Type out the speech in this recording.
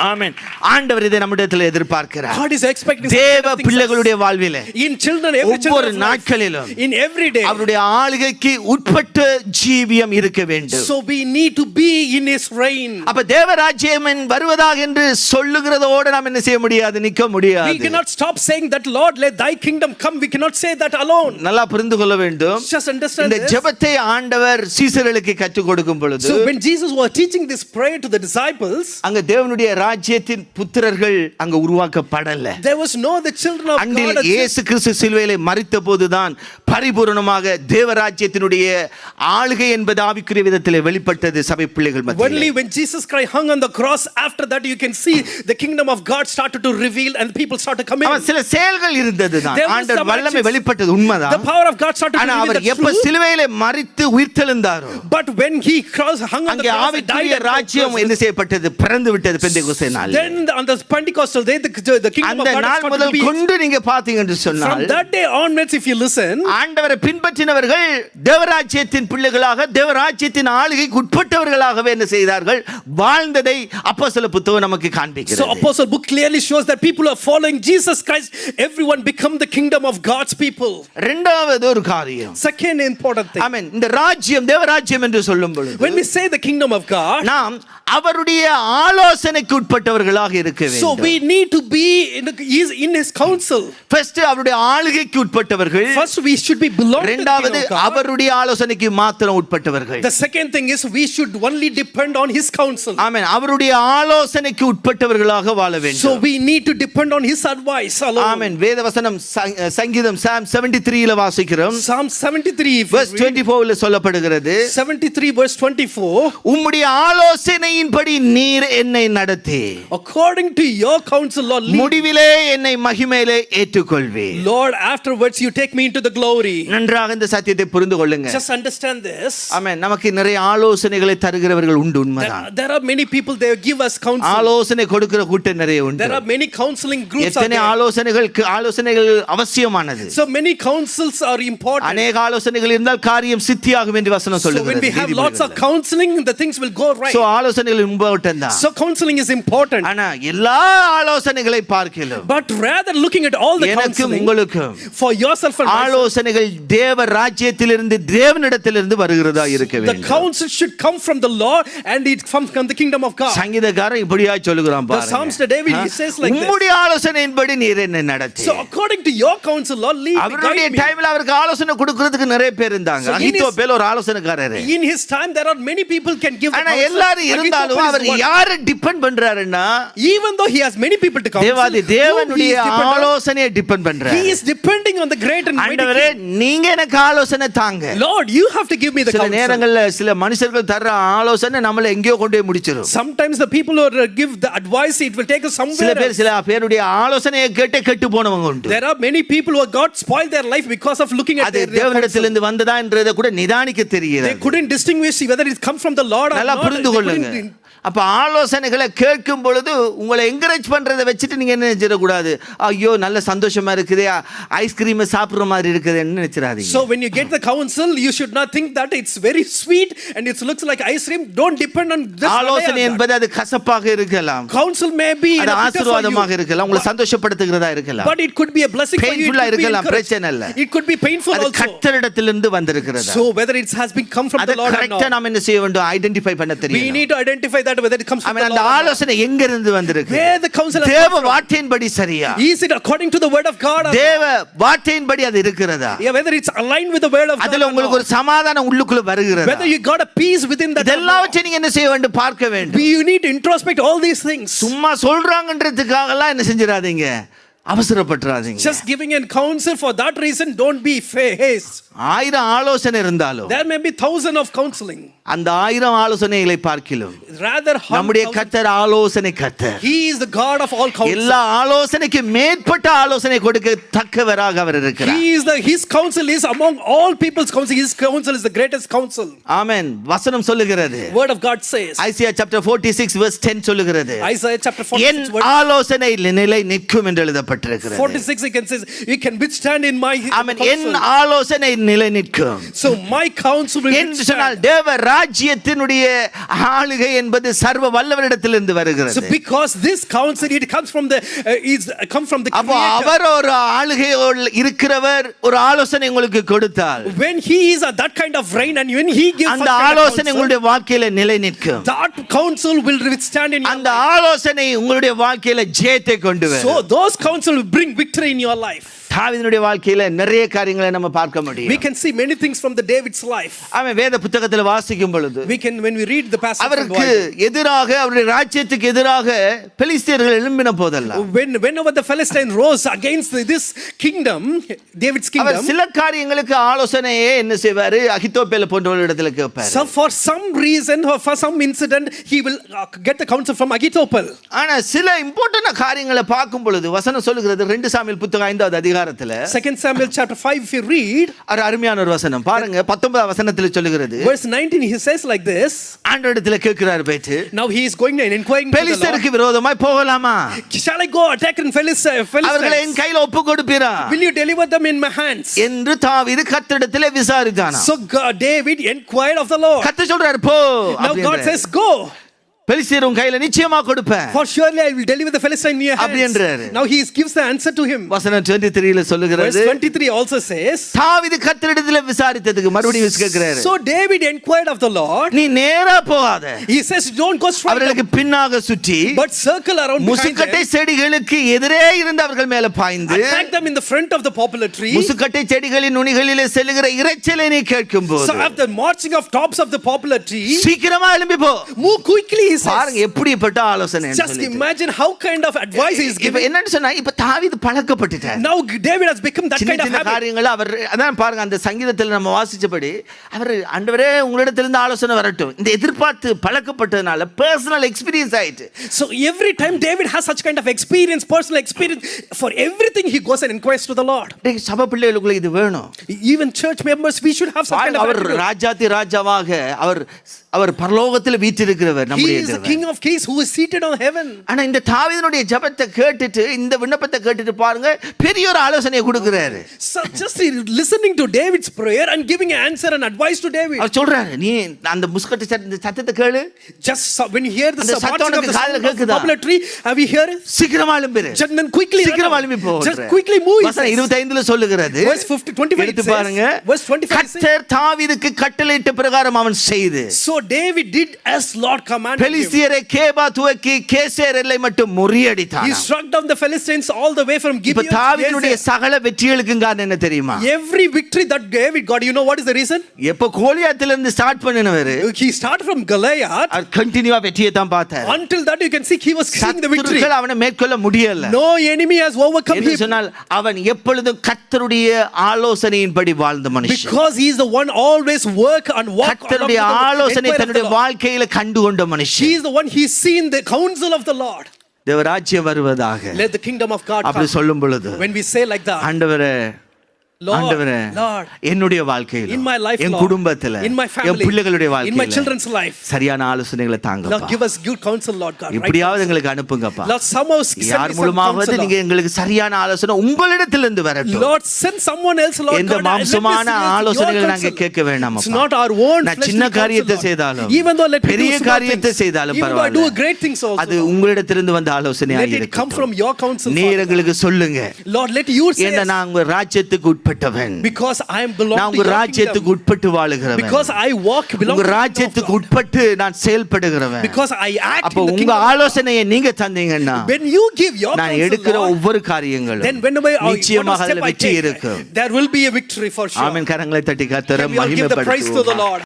ஆமென். ஆண்டவர் இதை நம்மிடத்தில் எதிர்பார்க்கிறார். God is expecting தேவ பிள்ளைகளுடைய வாழ்விலே in children, every ஒவ்வொரு children நாட்களிலும் in every day அவருடைய ஆளுகைக்கு உட்பட்ட ஜீவியம் இருக்க வேண்டும். so we need to be in his reign. அப்ப தேவராஜ்யம் வருவதாக என்று சொல்லுகிறதோட நாம் என்ன செய்ய முடியாது, நிக்க முடியாது. We cannot stop saying that Lord let thy kingdom come. We cannot say that alone. நல்லா புரிந்து கொள்ள வேண்டும். Just understand இந்த ஜெபத்தை ஆண்டவர் சீசர்களுக்கு கற்றுக் கொடுக்கும் பொழுது, so when Jesus was teaching this prayer to the disciples, அங்க தேவனுடைய ராஜ்யத்தின் புத்திரர்கள் அங்க உருவாக்கப்படல. there was no the children of அன்றில் God. இயேசு கிறிஸ்து சிலுவையிலே மரித்த போதுதான் பரிபூரணமாக தேவராஜ்யத்தினுடைய ஆளுகை என்பது ஆவிக்குரிய விதத்திலே வெளிப்பட்டது சபை பிள்ளைகள் மத்தியிலே. Only when Jesus Christ hung on the cross, after that you can see the kingdom of God started to reveal and people started to come in. சில செயல்கள் இருந்ததுதான். ஆண்டவர் வல்லமை வெளிப்பட்டது உண்மைதான். The power of God started to reveal. அவர் எப்ப சிலுவையிலே மரித்து உயிர்த்தெழுந்தாரோ, but when he hung on the cross, ஆவிக்குரிய ராஜ்யம் என்ன செய்யப்பட்டது, பிறந்து விட்டது பெந்தேகோஸ்தே நாளில். then on the Pentecostal day the kingdom of God started to be. கொண்டு நீங்க பாத்தீங்க என்று சொன்னால், from that day onwards if you listen, ஆண்டவரை பின்பற்றினவர்கள் தேவராஜ்யத்தின் பிள்ளைகளாக தேவராஜ்யத்தின் ஆளுகைக்கு உட்பட்டவர்களாகவே என்ன செய்தார்கள், வாழ்ந்ததை அப்போஸ்தல புத்தகம் நமக்கு காண்பிக்கிறது. so apostle book clearly shows that people are following Jesus Christ, everyone become the kingdom of God's people. இரண்டாவது ஒரு காரியம், second important thing, ஆமென், இந்த ராஜ்யம் தேவராஜ்யம் என்று சொல்லும் பொழுது, when we say the kingdom of God, நாம் அவருடைய ஆலோசனைக்கு உட்பட்டவர்களாக இருக்க வேண்டும். so we need to be in his counsel. first அவருடைய ஆளுகைக்கு உட்பட்டவர்கள், first we should be belong to இரண்டாவது அவருடைய ஆலோசனைக்கு மாத்திரம் உட்பட்டவர்கள். the second thing is we should only depend on his counsel. ஆமென், அவருடைய ஆலோசனைக்கு உட்பட்டவர்களாக வாழ வேண்டும். so we need to depend on his advice alone. ஆமென். வேதவசனம் சங்கீதம் Psalm 73 ல வாசிக்கிறோம். Psalm 73 verse 24 ல சொல்லப்படுகிறது, 73 verse 24, உம்முடைய ஆலோசனையின்படி நீர் என்னை நடத்தி, according to your counsel Lord lead. முடிவிலே என்னை மகிமையிலே ஏற்றுக்கொள்வீர். Lord afterwards you take me into the glory. நன்றாக இந்த சத்தியத்தை புரிந்து கொள்ளுங்க. just understand this. ஆமென். நமக்கு நிறைய ஆலோசனைகளை தருகிறவர்கள் உண்டு, உண்மைதான். there are many people they give us counsel. ஆலோசனை கொடுக்கிற கூட்டம் நிறைய உண்டு. there are many counseling groups. எத்தனை ஆலோசனைகள் அவசியமானது. so many counsels are important. அநேக ஆலோசனைகள் இருந்தால் காரியம் சித்தியாகும் என்று வசனம் சொல்லுகிறது. so when we have lots of counseling the things will go right. so ஆலோசனைகள் இம்பார்ட்டன்ட் தான். so counseling is important. ஆனா எல்லா ஆலோசனைகளை பார்க்கலாம், but rather looking at all the counseling, உங்களுக்கும் for yourself and ஆலோசனைகள் தேவ ராஜ்யத்திலிருந்து தேவனிடத்திலிருந்து வருகிறதா இருக்க வேண்டும். the counsel should come from the Lord and it comes from the kingdom of God. சங்கீதக்காரன் இப்படியா சொல்லுகிறான் பாருங்க. the Psalms David he says like this, உம்முடைய ஆலோசனையின்படி நீர் என்னை நடத்தி. so according to your counsel Lord lead me. அவருடைய டைம்ல அவருக்கு ஆலோசனை கொடுக்கிறதுக்கு நிறைய பேர் இருந்தாங்க. அகித்தோப்பேல் ஒரு ஆலோசனைக்காரர். in his time there are many people can give. ஆனா எல்லாரும் இருந்தாலும் அவர் யாரை டிபெண்ட் பண்றாருன்னா, even though he has many people to counsel, தேவனுடைய ஆலோசனையை டிபெண்ட் பண்றார். he is depending on the great and mighty. ஆண்டவரே நீங்க எனக்கு ஆலோசனை தாங்க. Lord you have to give me the counsel. சில நேரங்கள்ல சில மனுஷர்கள் தர ஆலோசனை நம்மள எங்கேயோ கொண்டு போய் முடிச்சிரும். sometimes the people who give the advice it will take us somewhere. சில பேருடைய ஆலோசனையை கேட்டு கெட்டு போனவங்க உண்டு. there are many people who got spoiled their life because of looking at their தேவனிடத்திலிருந்து வந்ததா என்றதை கூட நிதானிக்க தெரியல. they couldn't distinguish whether it come from the Lord or not. நல்லா புரிந்து கொள்ளுங்க. அப்ப ஆலோசனைகளை கேட்கும் பொழுது உங்களை என்கரேஜ் பண்றதை வச்சுட்டு நீங்க என்ன நினைச்சிட கூடாது, ஐயோ நல்ல சந்தோஷமா இருக்குதே, ஐஸ்கிரீம் சாப்பிடுற மாதிரி இருக்குதுன்னு நினைச்சிராதீங்க. so when you get the counsel you should not think that it's very sweet and it looks like ice cream. don't depend on this. ஆலோசனை என்பது அது கசப்பாக இருக்கலாம், counsel may be அது ஆசீர்வாதமாக இருக்கலாம், உங்களை சந்தோஷப்படுத்துகிறதா இருக்கலாம், but it could be a blessing for you. பெயின்ஃபுல்லா இருக்கலாம், பிரச்சனை இல்ல. it could be painful also. அது கர்த்தரிடத்திலிருந்து வந்திருக்கிறது. so whether it has been come from the Lord or not, கரெக்ட்டா நாம என்ன செய்ய வேண்டும், ஐடென்டிஃபை பண்ண தெரியும். we need to identify that whether it comes from the Lord. அந்த ஆலோசனை எங்க இருந்து வந்திருக்கு, where the counsel தேவ வார்த்தையின்படி சரியா, is it according to the word of God, தேவ வார்த்தையின்படி அது இருக்கிறதா, whether it's aligned with the word of God, அதுல உங்களுக்கு ஒரு சமாதானம் உள்ளுக்குள்ள வருகிறதா, whether you got a peace within that. இதெல்லாம் நீங்க என்ன செய்ய வேண்டும், பார்க்க வேண்டும். you need to introspect all these things. சும்மா சொல்றாங்கன்றதுக்காக எல்லாம் என்ன செஞ்சிராதீங்க, அவசரப்பட்டுறாதீங்க. just giving a counsel for that reason don't be haste. 1000 ஆலோசனை இருந்தாலும் there may be 1000 of counseling. அந்த 1000 ஆலோசனைகளை பார்க்கிலும் rather நம்முடைய கர்த்தர் ஆலோசனை கர்த்தர். he is the God of all counsel. எல்லா ஆலோசனைக்கு மேற்பட்ட ஆலோசனை கொடுக்க தக்கவராக அவர் இருக்கிறார். he is his counsel is among all people's counsel. his counsel is the greatest counsel. ஆமென். வசனம் சொல்லுகிறது, word of God says, Isaiah chapter 46 verse 10 சொல்லுகிறது, Isaiah chapter 46 என் ஆலோசனை நிலை நிற்கும் என்று எழுதப்பட்டிருக்கிறது. 46 it can says you can withstand in my ஆமென். என் ஆலோசனை நிலை நிற்கும். so my counsel will என்று சொன்னால் தேவ ராஜ்யத்தினுடைய ஆளுகை என்பது சர்வ வல்லவரிடத்திலிருந்து வருகிறது. So because this counsel, it comes from the come from the அப்போ Creator. அவர் ஒரு ஆளுகையோடு இருக்கிறவர் ஒரு ஆலோசனை உங்களுக்கு கொடுத்தால் When he is at that kind of reign and when he gives அந்த such kind of ஆலோசனை counsel, உங்களுடைய வாழ்க்கையில நிலை நிற்கும். that counsel will withstand in your அந்த life. ஆலோசனை உங்களுடைய வாழ்க்கையில ஜெயத்தை கொண்டு வரும். So those counsel will bring victory in your life. தாவீதுடைய வாழ்க்கையில நிறைய காரியங்களை நம்ம பார்க்க முடியும். We can see many things from the David's life. அவன் வேத புத்தகத்தில் வாசிக்கும் பொழுது When we read the passage from the அவருக்கு Bible, எதிராக அவருடைய ராஜ்யத்துக்கு எதிராக பெலிஸ்தியர்கள் எழும்பின போதெல்லாம் whenever the Philistine rose against this kingdom, David's our kingdom, சில காரியங்களுக்கு ஆலோசனையே என்ன செய்வாரு, அகித்தோப்பேல் போன்றவர்கள் இடத்துல கேட்பாரு. so for some reason or for some incident he will get the counsel from Ahithophel. ஆனா சில இம்பார்ட்டன்ட் காரியங்களை பார்க்கும் பொழுது வசனம் சொல்லுகிறது 2 சாமுவேல் புத்தகம் 5வது அதிகாரத்துல 2 Samuel chapter 5, if you read ஒரு அருமையான ஒரு வசனம் பாருங்க. 19வது வசனத்துல சொல்லுகிறது, verse 19, he says like this. ஆண்டவரிடத்துல கேட்கிறார் பேச்சு, Now he is going and inquiring to the பெலிஸ்தருக்கு விரோதமாய் போகலாமா, Lord, shall I go attack in அவர்களை என் Philistines? கையில ஒப்பு கொடுப்பீரா Will you deliver them in my hands? என்று தாவீது கர்த்தரிடத்திலே விசாரித்தானா. So David inquired of the Lord. கர்த்தர் சொல்றாரு போ Now God அப்படின்றாரு. says, go. பெலிஸ்தர் உன் கையில நிச்சயமா கொடுப்பேன் For surely I will deliver the Philistine in your hands. அப்படின்றாரு. Now he gives the answer to him. வசனம் 23ல Verse சொல்லுகிறது, 23 also says, தாவீது கர்த்தரிடத்திலே விசாரித்ததுக்கு மறுபடியும் கேட்கிறாரு, so David inquired of the Lord. நீ நேரா போகாத, He says, don't go straight, அவர்களுக்கு பின்னாக சுற்றி but circle around behind முசுக்கட்டை them. செடிகளுக்கு எதிரே இருந்து அவர்கள் மேல பாய்ந்து Attack them in the front of the poplar tree. முசுக்கட்டை செடிகளின் நுனிகளிலே செல்லுகிற இரைச்சலை நீ கேட்கும் So போது after marching of tops of the poplar tree, சீக்கிரமா எழும்பி போ. move quickly, he says. பாருங்க எப்படிப்பட்ட ஆலோசனை. Just imagine how kind of advice he is இப்ப giving. என்னன்னு சொன்னா, இப்ப தாவீது பழக்கப்பட்டுட்டார். Now David has become that சின்ன kind of சின்ன habit. காரியங்கள் அவர் அதான் பாருங்க அந்த சங்கீதத்தில் நம்ம வாசிச்சபடி அவர் ஆண்டவரே உங்களிடத்திலிருந்து ஆலோசனை வரட்டும் இந்த எதிர்பார்த்து பழக்கப்பட்டதனால பர்சனல் எக்ஸ்பீரியன்ஸ் ஆயிட்டு. So every time David has such kind of experience, personal experience, for everything he goes and inquires to the Lord. டேய் சபை பிள்ளைகளுக்குள்ள இது வேணும். Even church members, we should have such kind of our attitude. ராஜாதி ராஜாவாக அவர் பரலோகத்தில் வீற்றிருக்கிறவர் He நம்முடைய is the தேவன். King of Kings who is seated on heaven. ஆனா இந்த தாவீதுனுடைய ஜெபத்தை கேட்டுட்டு இந்த விண்ணப்பத்தை கேட்டுட்டு பாருங்க பெரிய ஒரு ஆலோசனையை கொடுக்கிறாரு. So just listening to David's prayer and giving an answer and advice to David. அவர் சொல்றாரு நீ அந்த முஸ்கட்டு சத்தத்தை கேளு, Just when you hear the அந்த sound சத்தம் of உனக்கு காதுல the கேக்குதா? poplar tree, have you heard it? சீக்கிரமா எழும்பிரு, Just then quickly சீக்கிரமா எழும்பி போ. just quickly move. he வசனம் says. 25ல சொல்லுகிறது, Verse 25 எடுத்து it says, பாருங்க, verse 25 says, கர்த்தர் தாவீதுக்கு கட்டளையிட்ட பிரகாரம் அவன் செய்து so David did as Lord commanded him. பெலிஸ்தியரை கேபா துவக்கி கேசேர் எல்லை மட்டும் முறியடித்தான். He struck down the Philistines all the way from இப்ப Gibeon to தாவீதுடைய Gaza. சகல வெற்றிகளுக்கும் காரணம் என்ன தெரியுமா? Every victory that David got, you know what is the reason? எப்ப கோலியாத்துல இருந்து ஸ்டார்ட் பண்ணினவரு He started from Goliath. அவர் கண்டினியூவா வெற்றியை தான் பார்த்தார். Until that you can see he was seeing the victory. சத்துருக்கள் அவனை மேற்கொள்ள முடியல. No enemy has overcome என்று him. சொன்னால் அவன் எப்பொழுதும் கர்த்தருடைய ஆலோசனையின்படி வாழ்ந்த மனுஷன். Because he is the one always work and walk along with கர்த்தருடைய the ஆலோசனை inquiry of the தன்னுடைய Lord. வாழ்க்கையில கண்டுகொண்ட He மனுஷன். is the one he's seen the counsel of the Lord. தேவராஜ்யம் வருவதாக Let the kingdom of God அப்படி come. சொல்லும் பொழுது When we say like that, ஆண்டவரே Lord, ஆண்டவரே Lord, என்னுடைய வாழ்க்கையில in my life, N Lord, குடும்பத்துல in my என் family, பிள்ளைகளுடைய in my வாழ்க்கையில children's life, சரியான ஆலோசனைகளை Lord, தாங்கப்பா. give us good counsel, Lord God. Right இப்படியாவது counsel. எங்களுக்கு அனுப்புங்கப்பா. Lord, somehow send யார் me some மூலமாவது counsel, நீங்க Lord. எங்களுக்கு சரியான ஆலோசனை உங்களிடத்திலிருந்து வரட்டும். Lord, send someone else, Lord எந்த God, and let me மாம்சமான listen to your ஆலோசனைகளை நாங்க counsel. கேட்க வேண்டாம் It's அப்பா. not our own நான் fleshly சின்ன counsel, காரியத்தை Lord. செய்தாலும் Even though let me பெரிய do small காரியத்தை things, செய்தாலும் even though I do பரவாயில்ல, great things also, அது உங்களிடத்திலிருந்து வந்த ஆலோசனையா let it come from இருக்கட்டும். your counsel, நீர் Father. எங்களுக்கு சொல்லுங்க, Lord, let you say, ஏன்னா நான் உங்க ராஜ்யத்துக்கு உட்பட்டவன், because I am belong நான் to உங்க your ராஜ்யத்துக்கு kingdom, உட்பட்டு வாழுகிறவன், because I walk belong உங்க to the kingdom of ராஜ்யத்துக்கு God, உட்பட்டு நான் செயல்படுகிறவன். because I act அப்போ in the உங்க kingdom. ஆலோசனையை நீங்க தந்தீங்கன்னா When you give your நான் counsel, எடுக்கிற Lord, ஒவ்வொரு காரியங்களும் then whenever நிச்சயமாக whatever அதுல step I வெற்றி take, இருக்கும். there will be a victory for sure. ஆமென். கரங்களை தட்டி கர்த்தரை Can we all give the praise to the மகிமைப்படுத்துவோம். Lord?